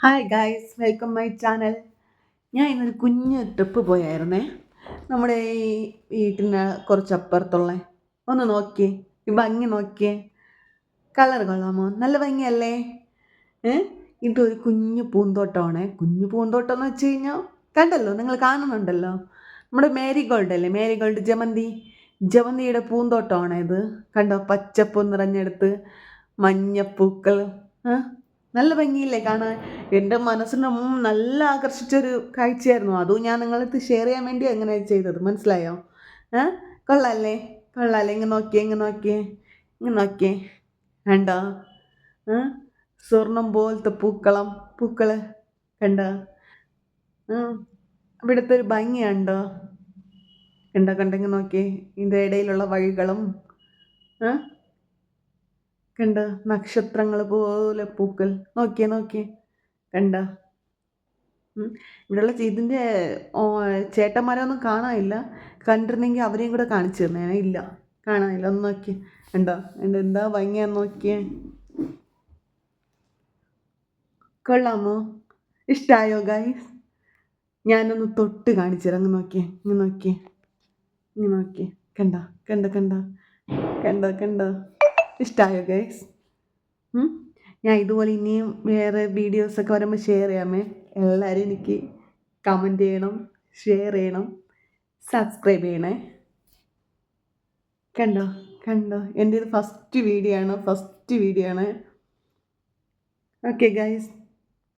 Hi guys, welcome my channel. ഞാൻ ഇന്നൊരു കുഞ്ഞ് ട്രിപ്പ് പോയായിരുന്നേ. നമ്മുടെ ഈ വീട്ടിന് കുറച്ചപ്പുറത്തുള്ള ഒന്ന് നോക്കിയേ, ഈ ഭംഗി നോക്കിയേ. കളർ കൊള്ളാമോ? നല്ല ഭംഗിയല്ലേ? ഏ ഇതൊരു കുഞ്ഞു പൂന്തോട്ടമാണേ. കുഞ്ഞു പൂന്തോട്ടം എന്ന് വെച്ച് കഴിഞ്ഞാൽ കണ്ടല്ലോ, നിങ്ങൾ കാണുന്നുണ്ടല്ലോ. നമ്മുടെ മേരിഗോൾഡ് അല്ലേ, മേരിഗോൾഡ് ജമന്തി, ജമന്തിയുടെ പൂന്തോട്ടമാണ് ഇത്. കണ്ടോ, പച്ചപ്പ് നിറഞ്ഞെടുത്ത് മഞ്ഞപ്പൂക്കൾ. ആ നല്ല ഭംഗിയില്ലേ കാണാൻ? എൻ്റെ മനസ്സിന് നല്ല ആകർഷിച്ചൊരു കാഴ്ചയായിരുന്നു. അതും ഞാൻ നിങ്ങളടുത്ത് ഷെയർ ചെയ്യാൻ വേണ്ടി അങ്ങനെ ചെയ്തത്, മനസ്സിലായോ? ഏ കൊള്ളാല്ലേ? കൊള്ളാല്ലേ? ഇങ്ങ് നോക്കിയേ, ഇങ്ങ് നോക്കിയേ, ഇങ്ങ് നോക്കിയേ. കണ്ടോ? ഏ സ്വർണം പോലത്തെ പൂക്കള് കണ്ടോ? ഇവിടുത്തെ ഒരു ഭംഗി കണ്ടോ? കണ്ടെങ്കിൽ നോക്കിയേ, ഇതിൻ്റെ ഇടയിലുള്ള വഴികളും. ഏ കണ്ടോ? നക്ഷത്രങ്ങൾ പോലെ പൂക്കൾ. നോക്കിയേ, നോക്കിയേ. കണ്ടോ? ഇവിടെയുള്ള ഇതിൻ്റെ ചേട്ടന്മാരൊന്നും കാണാനില്ല. കണ്ടിരുന്നെങ്കിൽ അവരെയും കൂടെ കാണിച്ചു തന്നേനെ. ഇല്ല, കാണാനില്ല. ഒന്ന് നോക്കിയേ. കണ്ടോ? എന്താ ഭംഗിയാന്ന് നോക്കിയേ. കൊള്ളാമോ? ഇഷ്ടമായോ ഗൈസ്? ഞാനൊന്ന് തൊട്ട് കാണിച്ചു തരാം. അങ്ങ് നോക്കിയേ, ഇങ്ങ് നോക്കിയേ, ഇങ്ങ് നോക്കിയേ. കണ്ടോ? കണ്ടോ? കണ്ടോ? കണ്ടോ? കണ്ടോ? ഇഷ്ടമായോ ഗൈസ്? ഞാൻ ഇതുപോലെ ഇനിയും വേറെ വീഡിയോസൊക്കെ വരുമ്പോൾ ഷെയർ ചെയ്യാമേ. എല്ലാവരും എനിക്ക് കമൻറ്റ് ചെയ്യണം, ഷെയർ ചെയ്യണം, സബ്സ്ക്രൈബ് ചെയ്യണേ. കണ്ടോ? കണ്ടോ? എൻ്റെ ഇത് ഫസ്റ്റ് വീഡിയോ ആണ്. Okay guys.